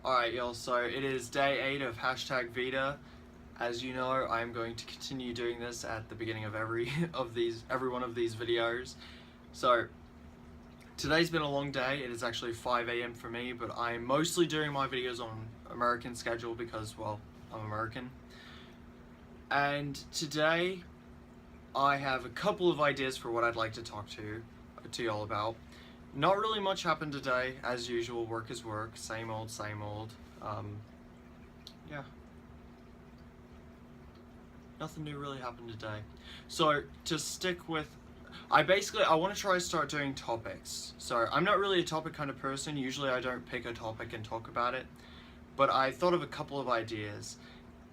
Alright y'all, so it is day 8 of hashtag Vita. As you know, I'm going to continue doing this at the beginning of every one of these videos. So today's been a long day. It is actually 5 AM for me, but I'm mostly doing my videos on American schedule because, well, I'm American. And today I have a couple of ideas for what I'd like to talk to y'all about. Not really much happened today, as usual. Work is work, same old, same old. Yeah. Nothing new really happened today. So, to stick with, I want to try to start doing topics. So, I'm not really a topic kind of person. Usually I don't pick a topic and talk about it. But I thought of a couple of ideas.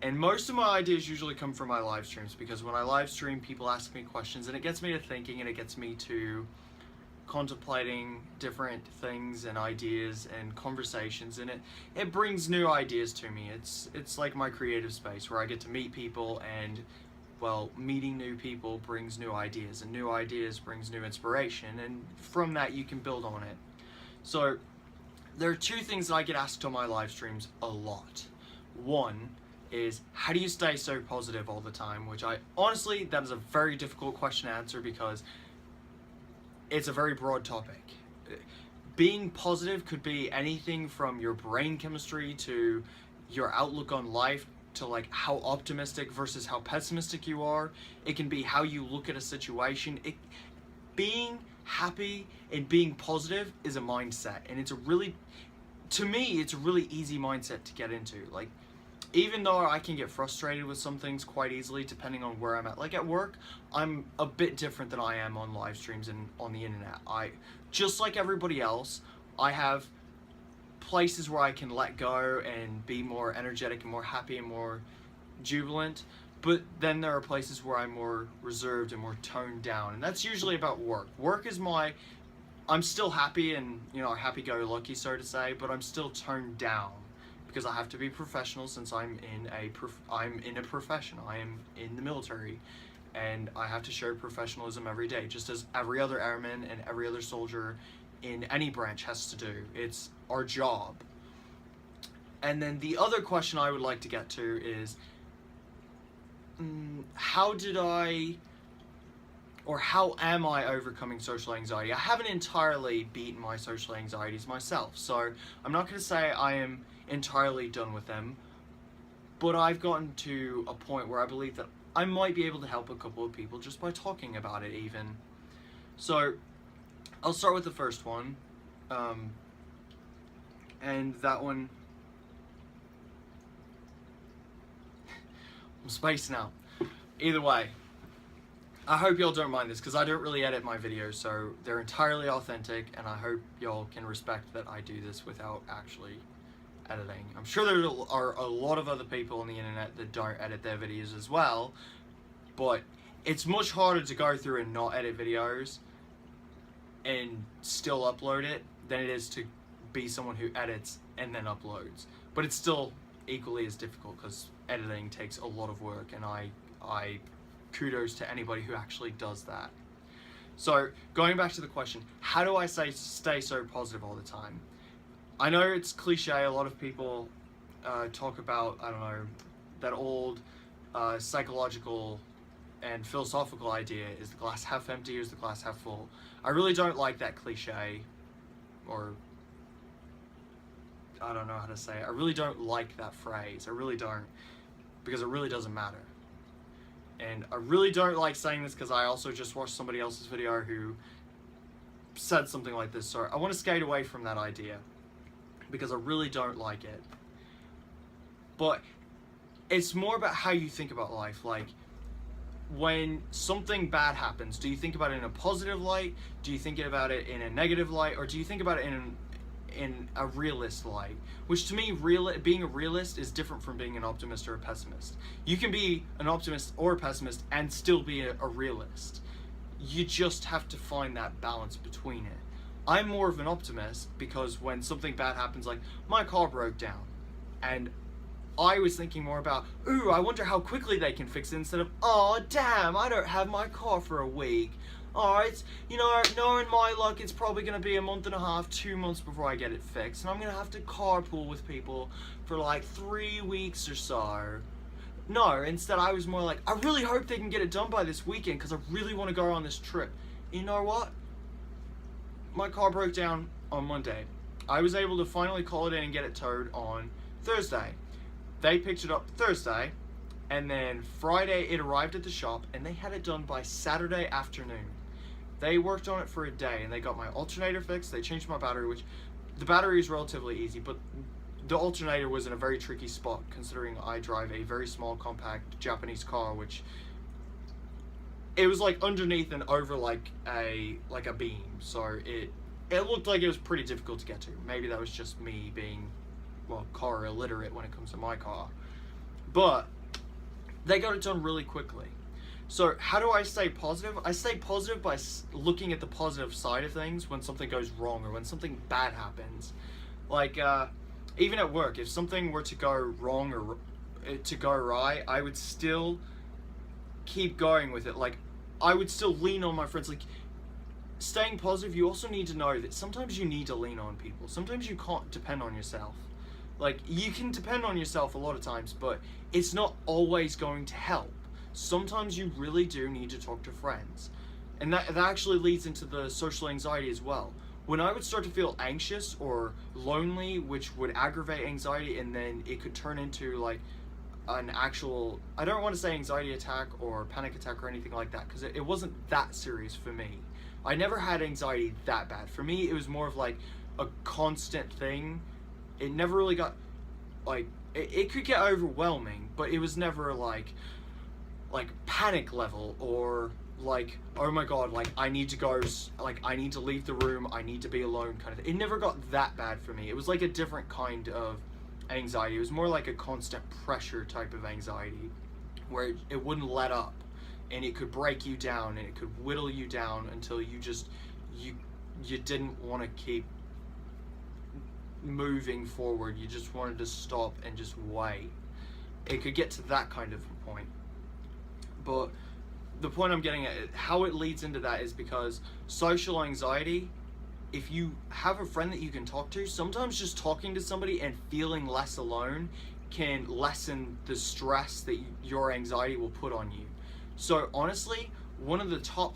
And most of my ideas usually come from my live streams, because when I live stream, people ask me questions and it gets me to thinking and it gets me to contemplating different things and ideas and conversations, and it brings new ideas to me. It's like my creative space where I get to meet people, and well, meeting new people brings new ideas, and new ideas brings new inspiration, and from that you can build on it. So there are two things that I get asked on my live streams a lot. One is, how do you stay so positive all the time? Which that is a very difficult question to answer because it's a very broad topic. Being positive could be anything from your brain chemistry to your outlook on life to like how optimistic versus how pessimistic you are. It can be how you look at a situation. Being happy and being positive is a mindset, and to me, it's a really easy mindset to get into. Like, even though I can get frustrated with some things quite easily depending on where I'm at. Like at work, I'm a bit different than I am on live streams and on the internet. Just like everybody else, I have places where I can let go and be more energetic and more happy and more jubilant. But then there are places where I'm more reserved and more toned down. And that's usually about work. Work is I'm still happy and, happy-go-lucky, so to say, but I'm still toned down, because I have to be professional since I'm in a profession. I am in the military, and I have to show professionalism every day, just as every other airman and every other soldier in any branch has to do. It's our job. And then the other question I would like to get to is, how am I overcoming social anxiety? I haven't entirely beaten my social anxieties myself, so I'm not going to say I am entirely done with them, but I've gotten to a point where I believe that I might be able to help a couple of people just by talking about it even. So I'll start with the first one, and that one, I'm spacing out. Either way, I hope y'all don't mind this, because I don't really edit my videos, so they're entirely authentic, and I hope y'all can respect that I do this without actually editing. I'm sure there are a lot of other people on the internet that don't edit their videos as well, but it's much harder to go through and not edit videos and still upload it than it is to be someone who edits and then uploads. But it's still equally as difficult, because editing takes a lot of work, and I kudos to anybody who actually does that. So going back to the question, how do I stay so positive all the time? I know it's cliche. A lot of people talk about, I don't know, that old psychological and philosophical idea, is the glass half empty or is the glass half full? I really don't like that cliche, or I don't know how to say it. I really don't like that phrase. I really don't, because it really doesn't matter. And I really don't like saying this because I also just watched somebody else's video who said something like this, so I want to skate away from that idea, because I really don't like it. But it's more about how you think about life. Like, when something bad happens, do you think about it in a positive light? Do you think about it in a negative light? Or do you think about it in a realist light? Which, to me, being a realist is different from being an optimist or a pessimist. You can be an optimist or a pessimist and still be a realist. You just have to find that balance between it. I'm more of an optimist because when something bad happens, like my car broke down, and I was thinking more about, ooh, I wonder how quickly they can fix it, instead of, oh damn, I don't have my car for a week. alright, you know, knowing my luck, it's probably going to be a month and a half, 2 months before I get it fixed. And I'm going to have to carpool with people for like 3 weeks or so. No, instead I was more like, I really hope they can get it done by this weekend because I really want to go on this trip. You know what? My car broke down on Monday. I was able to finally call it in and get it towed on Thursday. They picked it up Thursday, and then Friday it arrived at the shop, and they had it done by Saturday afternoon. They worked on it for a day, and they got my alternator fixed. They changed my battery, which the battery is relatively easy, but the alternator was in a very tricky spot considering I drive a very small, compact Japanese car, which it was like underneath and over like a beam, so it looked like it was pretty difficult to get to. Maybe that was just me being, well, car illiterate when it comes to my car. But they got it done really quickly. So how do I stay positive? I stay positive by looking at the positive side of things when something goes wrong or when something bad happens. Like, even at work, if something were to go wrong or to go right, I would still keep going with it. Like, I would still lean on my friends. Like, staying positive, you also need to know that sometimes you need to lean on people. Sometimes you can't depend on yourself. Like, you can depend on yourself a lot of times, but it's not always going to help. Sometimes you really do need to talk to friends. And that actually leads into the social anxiety as well. When I would start to feel anxious or lonely, which would aggravate anxiety, and then it could turn into like an actual, I don't want to say anxiety attack or panic attack or anything like that, because it wasn't that serious for me. I never had anxiety that bad. For me, it was more of like a constant thing. It never really got, like, it could get overwhelming, but it was never like panic level or like, oh my god, like I need to go, like I need to leave the room, I need to be alone kind of thing. It never got that bad for me. It was like a different kind of anxiety. It was more like a constant pressure type of anxiety where it wouldn't let up, and it could break you down and it could whittle you down until you just you didn't want to keep moving forward. You just wanted to stop and just wait. It could get to that kind of a point. But the point I'm getting at, how it leads into that is because social anxiety, if you have a friend that you can talk to, sometimes just talking to somebody and feeling less alone can lessen the stress that your anxiety will put on you. So honestly, one of the top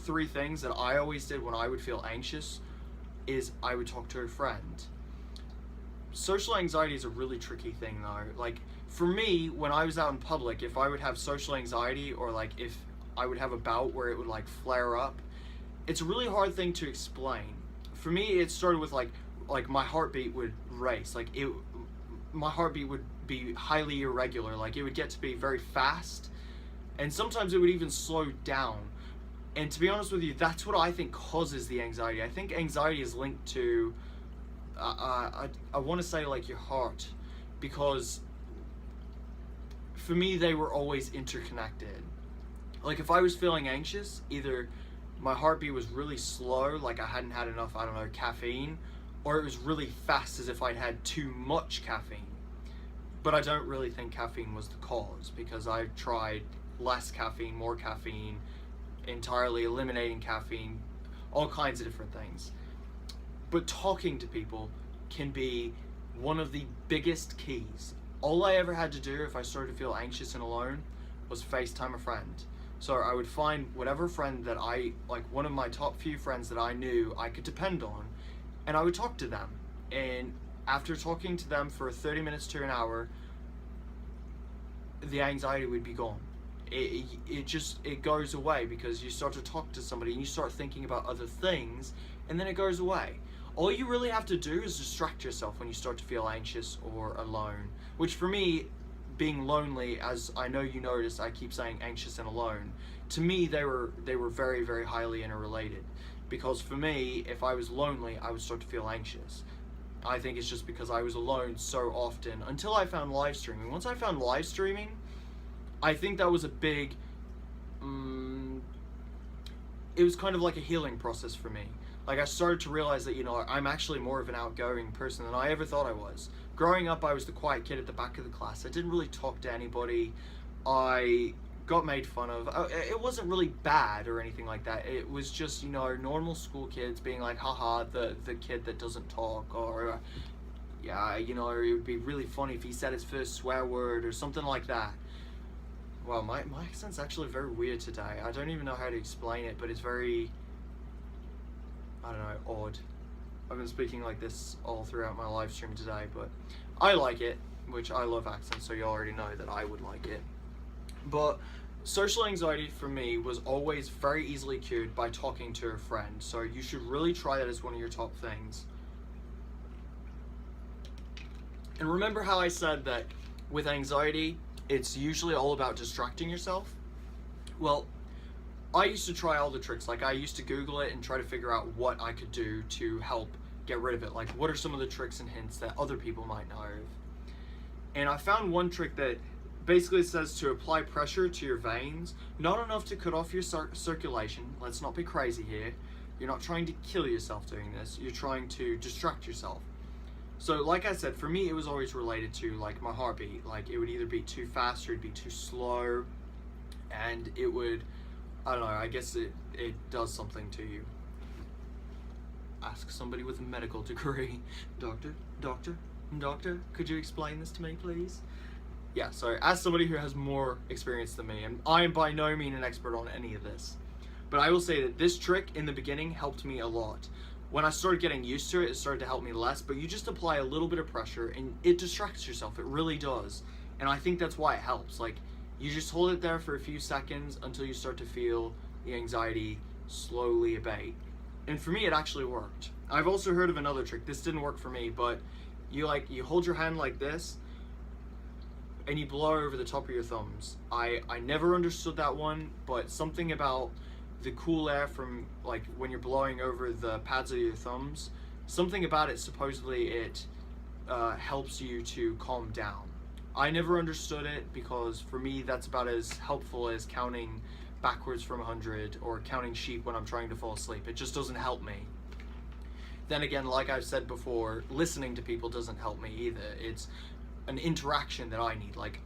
three things that I always did when I would feel anxious is I would talk to a friend. Social anxiety is a really tricky thing though. Like, for me, when I was out in public, if I would have social anxiety or like if I would have a bout where it would like flare up, it's a really hard thing to explain. For me, it started with like my heartbeat would race. Like my heartbeat would be highly irregular. Like it would get to be very fast, and sometimes it would even slow down. And to be honest with you, that's what I think causes the anxiety. I think anxiety is linked to, I want to say like your heart, because for me, they were always interconnected. Like if I was feeling anxious, either my heartbeat was really slow, like I hadn't had enough, I don't know, caffeine, or it was really fast as if I'd had too much caffeine. But I don't really think caffeine was the cause, because I've tried less caffeine, more caffeine, entirely eliminating caffeine, all kinds of different things. But talking to people can be one of the biggest keys. All I ever had to do if I started to feel anxious and alone was FaceTime a friend. So I would find whatever friend that one of my top few friends that I knew I could depend on, and I would talk to them. And after talking to them for 30 minutes to an hour, the anxiety would be gone. It goes away because you start to talk to somebody and you start thinking about other things, and then it goes away. All you really have to do is distract yourself when you start to feel anxious or alone, which for me, being lonely, as I know you noticed, I keep saying anxious and alone. To me, they were very, very highly interrelated, because for me, if I was lonely, I would start to feel anxious. I think it's just because I was alone so often until I found live streaming. Once I found live streaming, I think that was a big, it was kind of like a healing process for me. Like I started to realize that, I'm actually more of an outgoing person than I ever thought I was. Growing up, I was the quiet kid at the back of the class. I didn't really talk to anybody. I got made fun of. It wasn't really bad or anything like that. It was just, you know, normal school kids being like, haha, the kid that doesn't talk, or yeah, you know, or it would be really funny if he said his first swear word or something like that. Well, my accent's actually very weird today. I don't even know how to explain it, but it's very, I don't know, odd. I've been speaking like this all throughout my live stream today, but I like it, which I love accents, so you already know that I would like it. But social anxiety for me was always very easily cured by talking to a friend, so you should really try that as one of your top things. And remember how I said that with anxiety, it's usually all about distracting yourself? Well, I used to try all the tricks. Like, I used to Google it and try to figure out what I could do to help get rid of it. Like, what are some of the tricks and hints that other people might know of? And I found one trick that basically says to apply pressure to your veins, not enough to cut off your circulation. Let's not be crazy here. You're not trying to kill yourself doing this. You're trying to distract yourself. So like I said, for me, it was always related to like my heartbeat. Like, it would either be too fast or it'd be too slow. And it would, I don't know, I guess it does something to you. Ask somebody with a medical degree. Doctor, could you explain this to me, please? Yeah, so as somebody who has more experience than me, and I am by no means an expert on any of this, but I will say that this trick in the beginning helped me a lot. When I started getting used to it, it started to help me less, but you just apply a little bit of pressure and it distracts yourself. It really does. And I think that's why it helps. Like, you just hold it there for a few seconds until you start to feel the anxiety slowly abate. And for me, it actually worked. I've also heard of another trick. This didn't work for me, but you hold your hand like this and you blow over the top of your thumbs. I never understood that one, but something about the cool air from, like, when you're blowing over the pads of your thumbs, something about it, supposedly it helps you to calm down. I never understood it because for me that's about as helpful as counting backwards from 100 or counting sheep when I'm trying to fall asleep. It just doesn't help me. Then again, like I've said before, listening to people doesn't help me either. It's an interaction that I need, like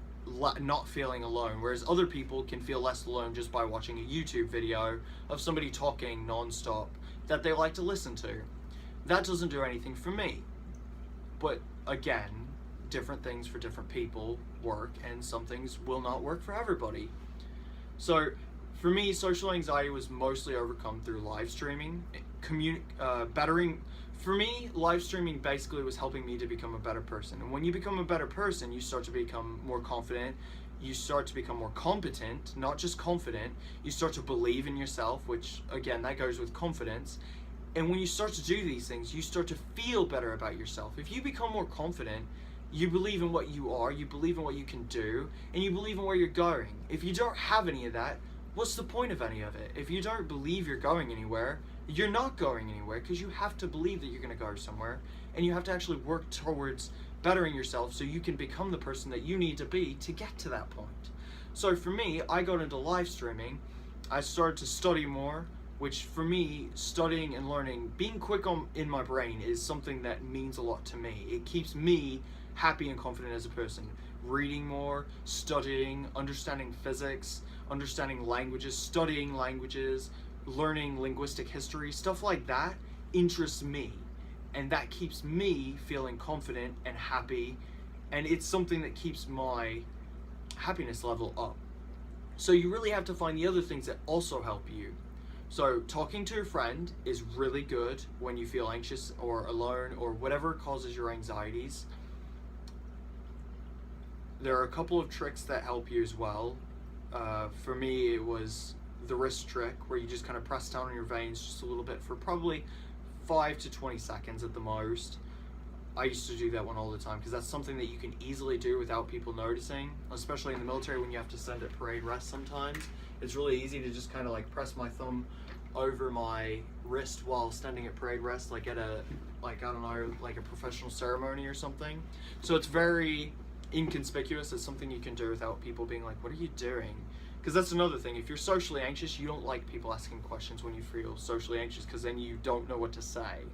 not feeling alone, whereas other people can feel less alone just by watching a YouTube video of somebody talking non-stop that they like to listen to. That doesn't do anything for me. But again, different things for different people work, and some things will not work for everybody. So for me, social anxiety was mostly overcome through live streaming, for me, live streaming basically was helping me to become a better person. And when you become a better person, you start to become more confident, you start to become more competent, not just confident. You start to believe in yourself, which again, that goes with confidence. And when you start to do these things, you start to feel better about yourself. If you become more confident, you believe in what you are, you believe in what you can do, and you believe in where you're going. If you don't have any of that, what's the point of any of it? If you don't believe you're going anywhere, you're not going anywhere, because you have to believe that you're going to go somewhere, and you have to actually work towards bettering yourself so you can become the person that you need to be to get to that point. So for me, I got into live streaming. I started to study more, which for me, studying and learning, being quick in my brain is something that means a lot to me. It keeps me happy and confident as a person. Reading more, studying, understanding physics, understanding languages, studying languages, learning linguistic history, stuff like that interests me, and that keeps me feeling confident and happy, and it's something that keeps my happiness level up. So you really have to find the other things that also help you. So talking to a friend is really good when you feel anxious or alone or whatever causes your anxieties. There are a couple of tricks that help you as well. For me, it was the wrist trick, where you just kind of press down on your veins just a little bit for probably 5 to 20 seconds at the most. I used to do that one all the time because that's something that you can easily do without people noticing, especially in the military when you have to send at parade rest sometimes. It's really easy to just kind of like press my thumb over my wrist while standing at parade rest, like at a, like, I don't know, like a professional ceremony or something. So it's very inconspicuous. It's something you can do without people being like, what are you doing? Because that's another thing. If you're socially anxious, you don't like people asking questions when you feel socially anxious, because then you don't know what to say.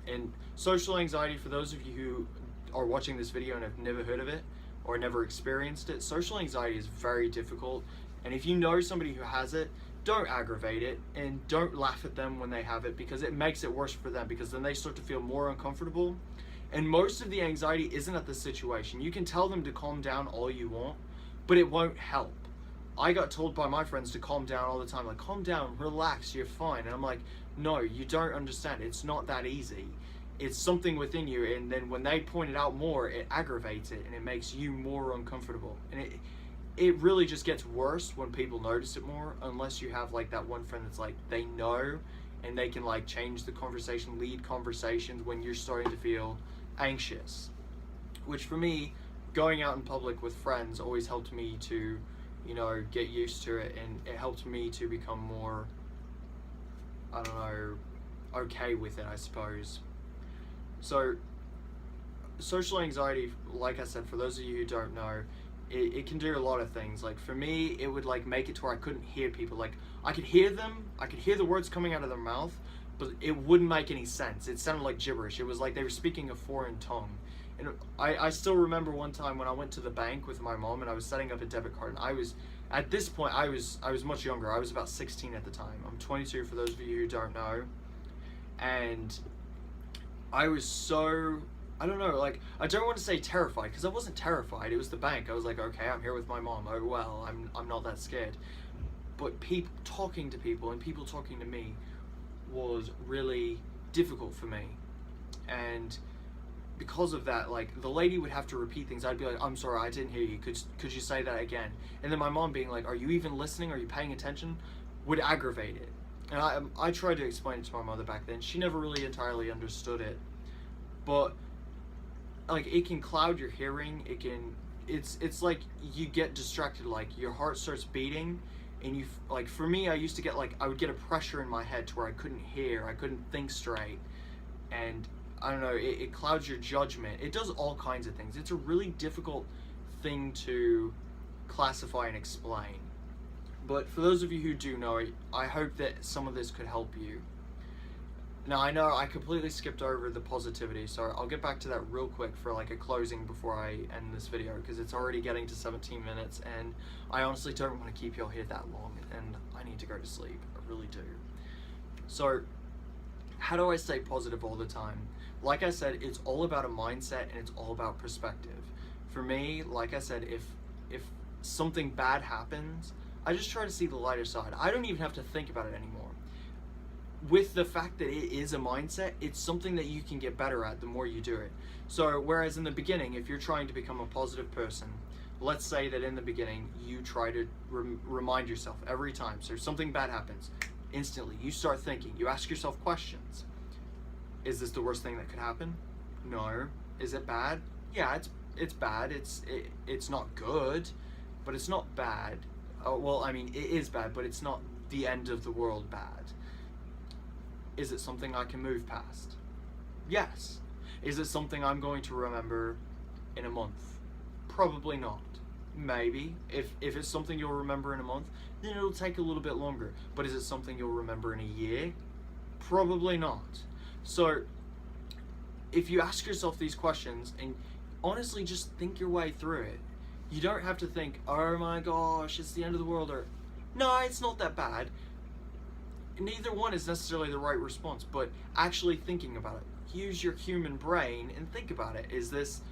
And social anxiety, for those of you who are watching this video and have never heard of it or never experienced it, social anxiety is very difficult, And if you know somebody who has it, don't aggravate it and don't laugh at them when they have it, because it makes it worse for them, because then they start to feel more uncomfortable. And most of the anxiety isn't at the situation. You can tell them to calm down all you want, but it won't help. I got told by my friends to calm down all the time, like, calm down, relax, you're fine. And I'm like, no, you don't understand. It's not that easy. It's something within you, and then when they point it out more, it aggravates it and it makes you more uncomfortable. And it really just gets worse when people notice it more, unless you have like that one friend that's like, they know and they can like change the conversation, lead conversations when you're starting to feel anxious. Which for me, going out in public with friends always helped me to, you know, get used to it, and it helped me to become more, I don't know, okay with it, I suppose. So social anxiety, like I said, for those of you who don't know, it can do a lot of things. Like for me, it would like make it to where I couldn't hear people. Like I could hear them, I could hear the words coming out of their mouth, but it wouldn't make any sense. It sounded like gibberish. It was like they were speaking a foreign tongue. And I still remember one time when I went to the bank with my mom and I was setting up a debit card, and I was, at this point, I was much younger. I was about 16 at the time. I'm 22 for those of you who don't know. And I was so, I don't know, like, I don't want to say terrified, because I wasn't terrified. It was the bank. I was like, okay, I'm here with my mom. Oh, well, I'm not that scared. But people talking to people and people talking to me was really difficult for me. And because of that, like, the lady would have to repeat things. I'd be like, I'm sorry, I didn't hear you. Could you say that again? And then my mom being like, are you even listening? Are you paying attention? Would aggravate it. And I tried to explain it to my mother back then. She never really entirely understood it. But like, it can cloud your hearing. It can, it's like you get distracted, like your heart starts beating, and you, like, for me, I used to get like, I would get a pressure in my head to where I couldn't hear, I couldn't think straight, and I don't know, it clouds your judgment. It does all kinds of things. It's a really difficult thing to classify and explain. But for those of you who do know it, I hope that some of this could help you. Now, I know I completely skipped over the positivity, so I'll get back to that real quick for like a closing before I end this video, because it's already getting to 17 minutes, and I honestly don't want to keep y'all here that long, and I need to go to sleep. I really do. So, how do I stay positive all the time? Like I said, it's all about a mindset, and it's all about perspective. For me, like I said, if something bad happens, I just try to see the lighter side. I don't even have to think about it anymore. With the fact that it is a mindset, it's something that you can get better at the more you do it. So whereas in the beginning, if you're trying to become a positive person, let's say that in the beginning you try to remind yourself every time, so something bad happens, instantly you start thinking, you ask yourself questions. Is this the worst thing that could happen? No. Is it bad? Yeah, it's bad. It's not good, but it's not bad. Well, I mean, it is bad, but it's not the end of the world bad. Is it something I can move past? Yes. Is it something I'm going to remember in a month? Probably not. Maybe. If it's something you'll remember in a month, then it'll take a little bit longer. But is it something you'll remember in a year? Probably not. So, if you ask yourself these questions and honestly just think your way through it, you don't have to think, oh my gosh, it's the end of the world, or no, it's not that bad. Neither one is necessarily the right response, but actually thinking about it. Use your human brain and think about it. Is this,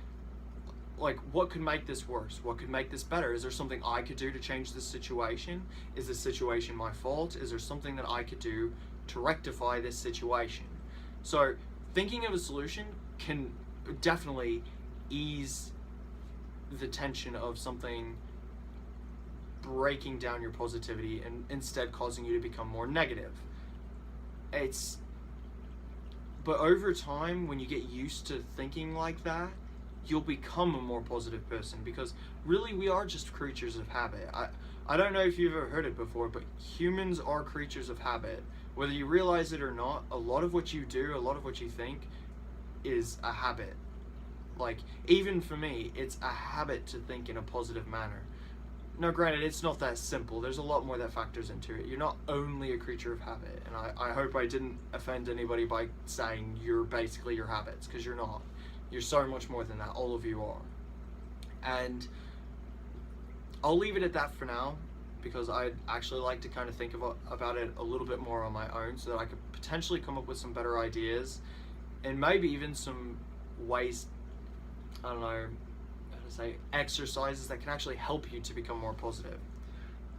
like, what could make this worse? What could make this better? Is there something I could do to change this situation? Is this situation my fault? Is there something that I could do to rectify this situation? So thinking of a solution can definitely ease the tension of something breaking down your positivity and instead causing you to become more negative. But over time, when you get used to thinking like that, you'll become a more positive person, because really we are just creatures of habit. I don't know if you've ever heard it before, but humans are creatures of habit. Whether you realize it or not, a lot of what you do, a lot of what you think is a habit. Like, even for me, it's a habit to think in a positive manner. Now, granted, it's not that simple. There's a lot more that factors into it. You're not only a creature of habit, and I hope I didn't offend anybody by saying you're basically your habits, because you're not. You're so much more than that. All of you are. And I'll leave it at that for now, because I'd actually like to kind of think about it a little bit more on my own, so that I could potentially come up with some better ideas and maybe even some ways, I don't know how to say, exercises that can actually help you to become more positive.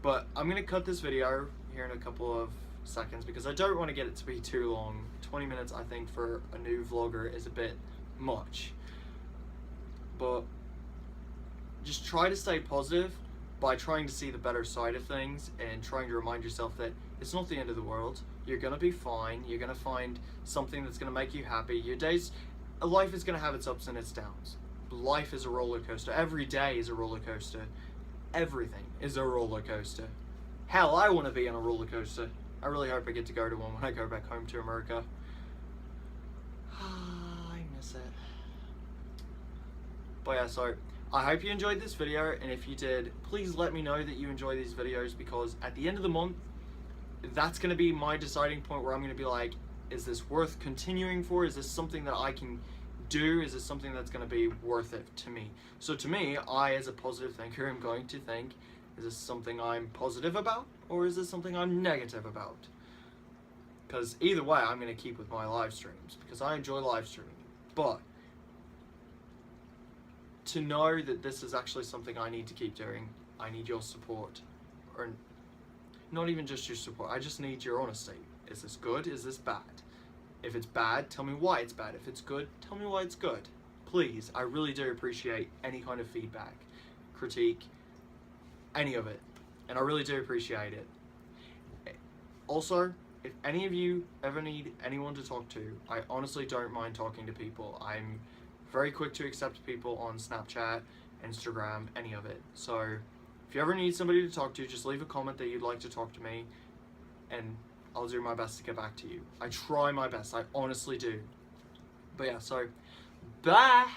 But I'm going to cut this video here in a couple of seconds because I don't want to get it to be too long. 20 minutes I think for a new vlogger is a bit much. But just try to stay positive by trying to see the better side of things and trying to remind yourself that it's not the end of the world. You're gonna be fine. You're gonna find something that's gonna make you happy. Life is gonna have its ups and its downs. Life is a roller coaster. Every day is a roller coaster. Everything is a roller coaster. Hell, I want to be on a roller coaster. I really hope I get to go to one when I go back home to America. I miss it. But yeah, so I hope you enjoyed this video, and if you did, please let me know that you enjoy these videos, because at the end of the month, that's going to be my deciding point where I'm going to be like, is this worth continuing for? Is this something that I can do? Is this something that's going to be worth it to me? So to me, I as a positive thinker am going to think, is this something I'm positive about, or is this something I'm negative about? Because either way, I'm going to keep with my live streams, because I enjoy live streaming. But to know that this is actually something I need to keep doing, I need your support. Or not even just your support, I just need your honesty. Is this good? Is this bad? If it's bad, tell me why it's bad. If it's good, tell me why it's good. Please, I really do appreciate any kind of feedback, critique, any of it. And I really do appreciate it. Also, if any of you ever need anyone to talk to, I honestly don't mind talking to people. I'm very quick to accept people on Snapchat, Instagram, any of it. So if you ever need somebody to talk to, just leave a comment that you'd like to talk to me, and I'll do my best to get back to you. I try my best, I honestly do. But yeah, so bye!